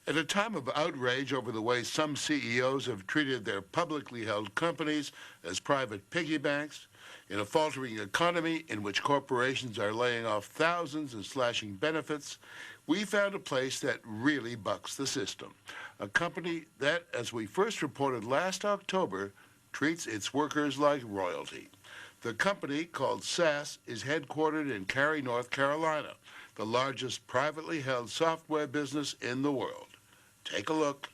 At a time of outrage over the way some CEOs have treated their publicly held companies as private piggy banks, in a faltering economy in which corporations are laying off thousands and slashing benefits, we found a place that really bucks the system. A company that, as we first reported last October, treats its workers like royalty. The company, called SAS, is headquartered in Cary, North Carolina, the largest privately held software business in the world. Take a look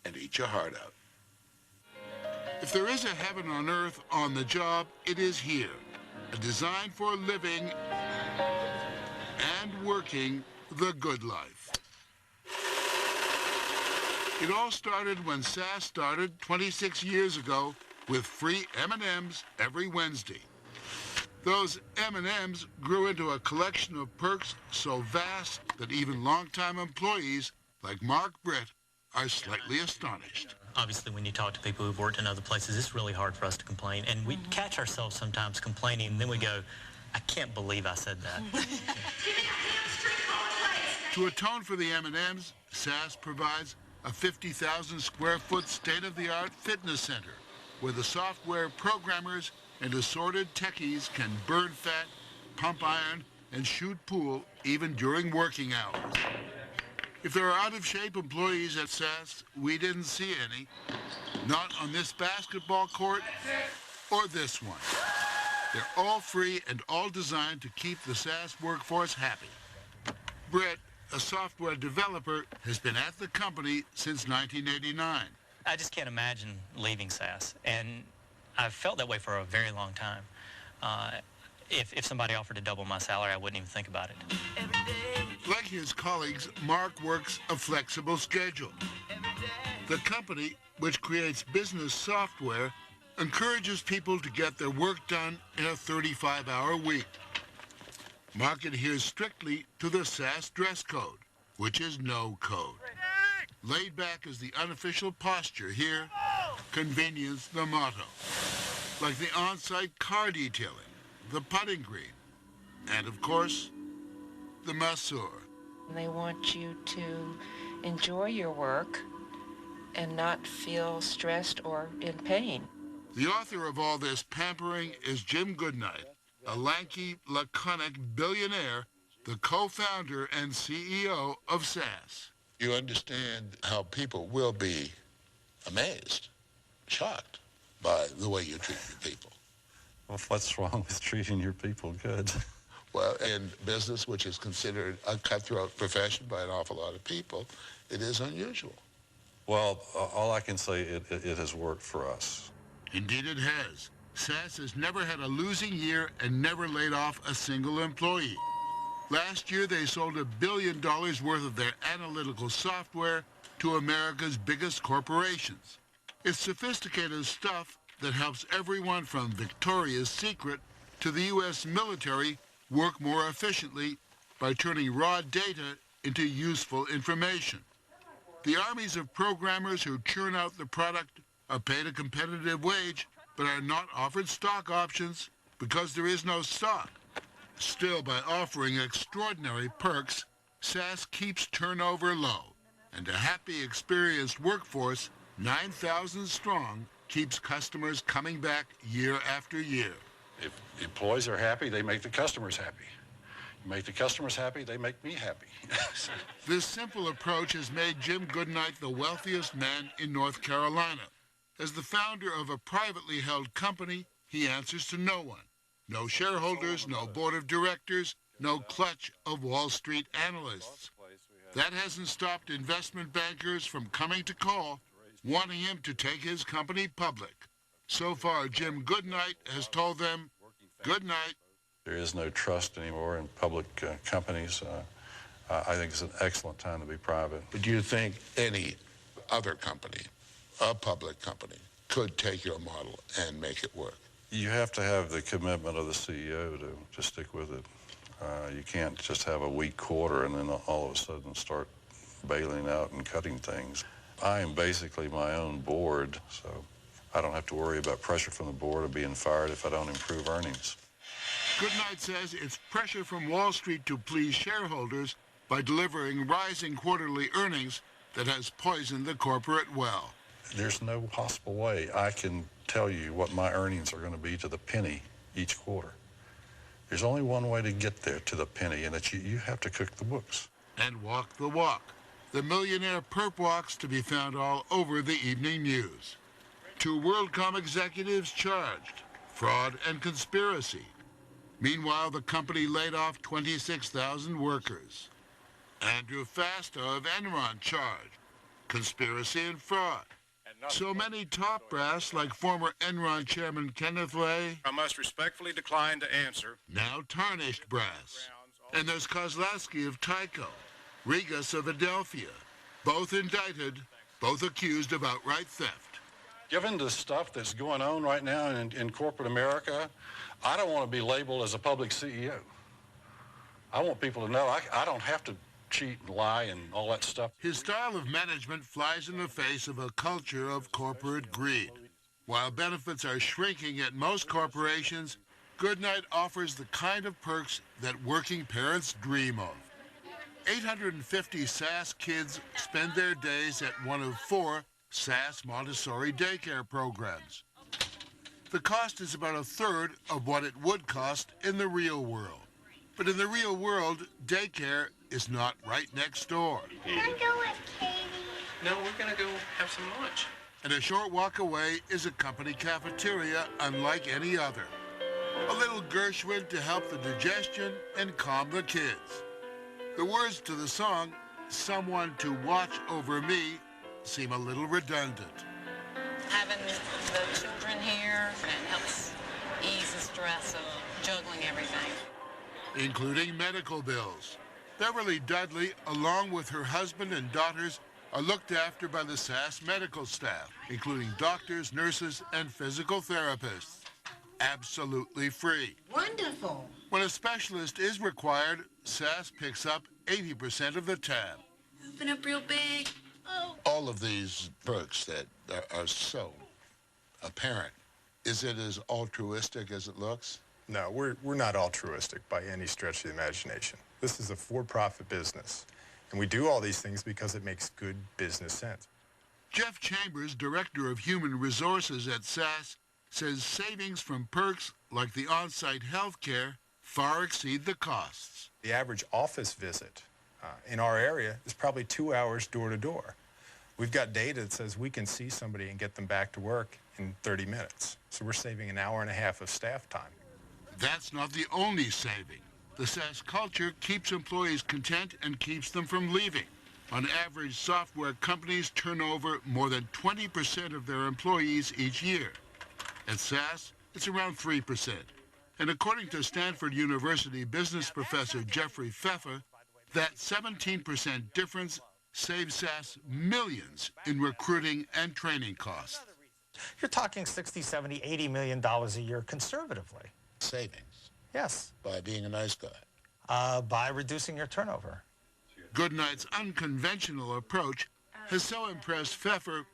and eat your heart out. If there is a heaven on earth on the job, it is here. A design for living and working the good life. It all started when SAS started 26 years ago with free M&Ms every Wednesday. Those M&Ms grew into a collection of perks so vast that even longtime employees like Mark Britt are slightly astonished. Obviously, when you talk to people who've worked in other places, it's really hard for us to complain. And we catch ourselves sometimes complaining, and then we go, I can't believe I said that. To atone for the M&Ms, SAS provides a 50,000 square foot state-of-the-art fitness center where the software programmers and assorted techies can burn fat, pump iron, and shoot pool even during working hours. If there are out-of-shape employees at SAS, we didn't see any. Not on this basketball court or this one. They're all free and all designed to keep the SAS workforce happy. Brett, a software developer, has been at the company since 1989. I just can't imagine leaving SAS, and I've felt that way for a very long time. If somebody offered to double my salary, I wouldn't even think about it. Like his colleagues, Mark works a flexible schedule. The company, which creates business software, encourages people to get their work done in a 35-hour week. Mark adheres strictly to the SAS dress code, which is no code. Laid back is the unofficial posture here, convenience the motto. Like the on-site car detailing, the putting green, and of course, the masseur. They want you to enjoy your work and not feel stressed or in pain. The author of all this pampering is Jim Goodnight, a lanky, laconic billionaire, the co-founder and CEO of SAS. You understand how people will be amazed, shocked by the way you treat your people. Well, what's wrong with treating your people good? Well, in business, which is considered a cutthroat profession by an awful lot of people, it is unusual. Well, all I can say, it has worked for us. Indeed it has. SAS has never had a losing year and never laid off a single employee. Last year, they sold $1 billion worth of their analytical software to America's biggest corporations. It's sophisticated stuff that helps everyone from Victoria's Secret to the U.S. military work more efficiently by turning raw data into useful information. The armies of programmers who churn out the product are paid a competitive wage, but are not offered stock options because there is no stock. Still, by offering extraordinary perks, SAS keeps turnover low, and a happy, experienced workforce, 9,000 strong, keeps customers coming back year after year. If employees are happy, they make the customers happy. You make the customers happy, they make me happy. This simple approach has made Jim Goodnight the wealthiest man in North Carolina. As the founder of a privately held company, he answers to no one. No shareholders, no board of directors, no clutch of Wall Street analysts. That hasn't stopped investment bankers from coming to call, wanting him to take his company public. So far, Jim Goodnight has told them, good night. There is no trust anymore in public companies. I think it's an excellent time to be private. But do you think any other company, a public company, could take your model and make it work? You have to have the commitment of the CEO to stick with it. You can't just have a weak quarter and then all of a sudden start bailing out and cutting things. I am basically my own board, so I don't have to worry about pressure from the board or being fired if I don't improve earnings. Goodnight says it's pressure from Wall Street to please shareholders by delivering rising quarterly earnings that has poisoned the corporate well. There's no possible way I can tell you what my earnings are going to be to the penny each quarter. There's only one way to get there to the penny, and it's you have to cook the books. And walk the walk. The millionaire perp walks to be found all over the evening news. 2 WorldCom executives charged, fraud and conspiracy. Meanwhile, the company laid off 26,000 workers. Andrew Fastow of Enron charged, conspiracy and fraud. So many top brass, like former Enron chairman Kenneth Lay, I must respectfully decline to answer. now tarnished brass. And there's Kozlowski of Tyco, Regas of Adelphia, both indicted, both accused of outright theft. Given the stuff that's going on right now in corporate America, I don't want to be labeled as a public CEO. I want people to know I don't have to cheat and lie and all that stuff. His style of management flies in the face of a culture of corporate greed. While benefits are shrinking at most corporations, Goodnight offers the kind of perks that working parents dream of. 850 SAS kids spend their days at one of 4 SAS Montessori daycare programs. The cost is about a third of what it would cost in the real world. But in the real world, daycare is not right next door. Can I go with Katie? No, we're going to go have some lunch. And a short walk away is a company cafeteria unlike any other. A little Gershwin to help the digestion and calm the kids. The words to the song, "Someone to Watch Over Me," seem a little redundant. Having the children here, it helps ease the stress of juggling everything. Including medical bills. Beverly Dudley, along with her husband and daughters, are looked after by the SAS medical staff, including doctors, nurses, and physical therapists. Absolutely free. Wonderful. When a specialist is required, SAS picks up 80% of the tab. Open up real big. Oh. All of these perks that are so apparent, is it as altruistic as it looks? No, we're not altruistic by any stretch of the imagination. This is a for-profit business, and we do all these things because it makes good business sense. Jeff Chambers, Director of Human Resources at SAS, says savings from perks like the on-site health care far exceed the costs. The average office visit in our area is probably 2 hours door to door. We've got data that says we can see somebody and get them back to work in 30 minutes. So we're saving an hour and a half of staff time. That's not the only saving. The SAS culture keeps employees content and keeps them from leaving. On average, software companies turn over more than 20% of their employees each year. At SAS, it's around 3%. And according to Stanford University business professor Jeffrey Pfeffer, that 17% difference saves SAS millions in recruiting and training costs. You're talking 60, 70, $80 million a year conservatively. Savings. Yes. By being a nice guy. By reducing your turnover. Goodnight's unconventional approach has so impressed Pfeffer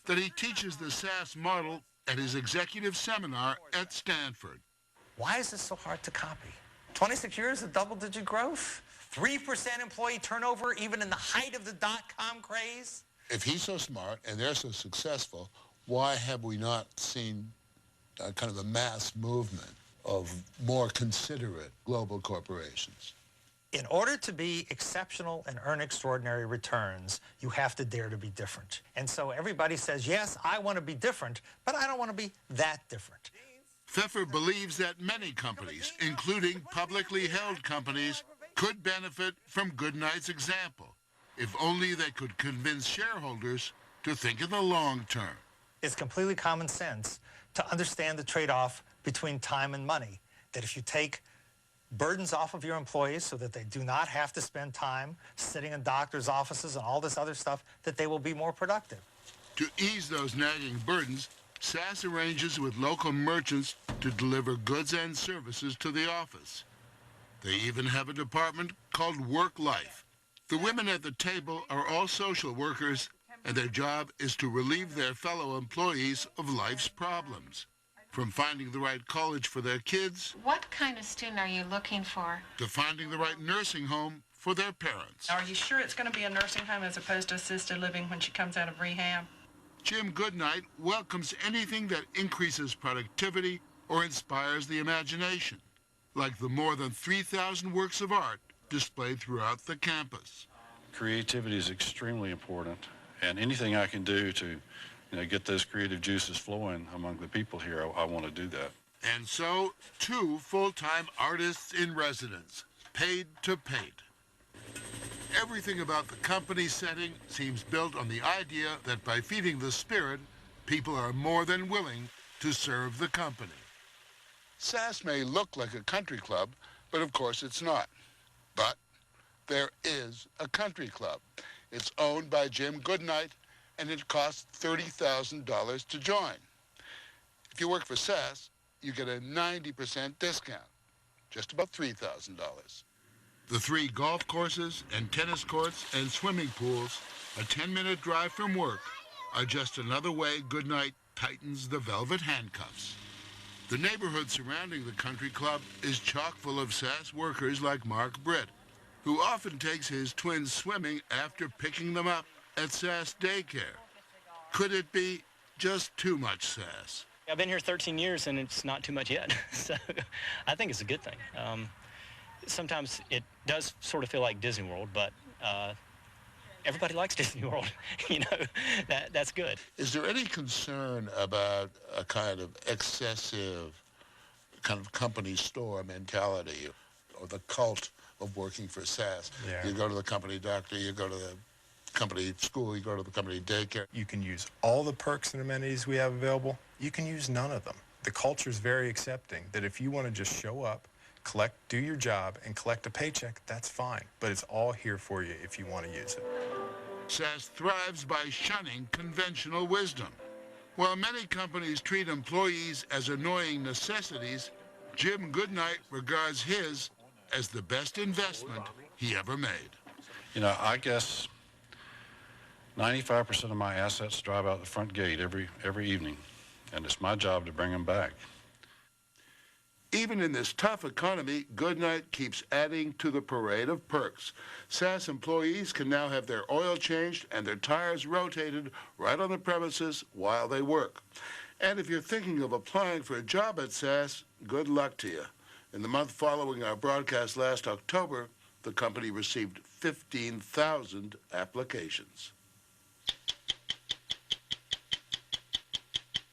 that he teaches the SAS model at his executive seminar at Stanford. Why is this so hard to copy? 26 years of double-digit growth? 3% employee turnover even in the height of the dot-com craze? If he's so smart and they're so successful, why have we not seen kind of a mass movement of more considerate global corporations? In order to be exceptional and earn extraordinary returns, you have to dare to be different. And so everybody says, yes, I want to be different, but I don't want to be that different. Pfeffer believes that many companies, including publicly held companies, could benefit from Goodnight's example, if only they could convince shareholders to think in the long term. It's completely common sense to understand the trade-off between time and money, that if you take burdens off of your employees so that they do not have to spend time sitting in doctors' offices and all this other stuff, that they will be more productive. To ease those nagging burdens, SAS arranges with local merchants to deliver goods and services to the office. They even have a department called Work Life. The women at the table are all social workers, and their job is to relieve their fellow employees of life's problems. From finding the right college for their kids, What kind of student are you looking for? to finding the right nursing home for their parents. Are you sure it's going to be a nursing home as opposed to assisted living when she comes out of rehab? Jim Goodnight welcomes anything that increases productivity or inspires the imagination, like the more than 3,000 works of art displayed throughout the campus. Creativity is extremely important, and anything I can do to get those creative juices flowing among the people here, I want to do that. And so, 2 full-time artists in residence, paid to paint. Everything about the company setting seems built on the idea that by feeding the spirit, people are more than willing to serve the company. SAS may look like a country club, but of course it's not. But there is a country club. It's owned by Jim Goodnight, and it costs $30,000 to join. If you work for SAS, you get a 90% discount, just about $3,000. The 3 golf courses and tennis courts and swimming pools, a 10-minute drive from work, are just another way Goodnight tightens the velvet handcuffs. The neighborhood surrounding the country club is chock full of SAS workers like Mark Britt, who often takes his twins swimming after picking them up at SAS daycare. Could it be just too much SAS? I've been here 13 years and it's not too much yet, so I think it's a good thing. Sometimes it does sort of feel like Disney World, but everybody likes Disney World. That's good. Is there any concern about a kind of excessive kind of company store mentality or the cult of working for SAS? Yeah. You go to the company doctor, you go to the company school, you go to the company daycare. You can use all the perks and amenities we have available. You can use none of them. The culture is very accepting that if you want to just show up, do your job, and collect a paycheck, that's fine. But it's all here for you if you want to use it. SAS thrives by shunning conventional wisdom. While many companies treat employees as annoying necessities, Jim Goodnight regards his as the best investment he ever made. I guess 95% of my assets drive out the front gate every evening, and it's my job to bring them back. Even in this tough economy, Goodnight keeps adding to the parade of perks. SAS employees can now have their oil changed and their tires rotated right on the premises while they work. And if you're thinking of applying for a job at SAS, good luck to you. In the month following our broadcast last October, the company received 15,000 applications.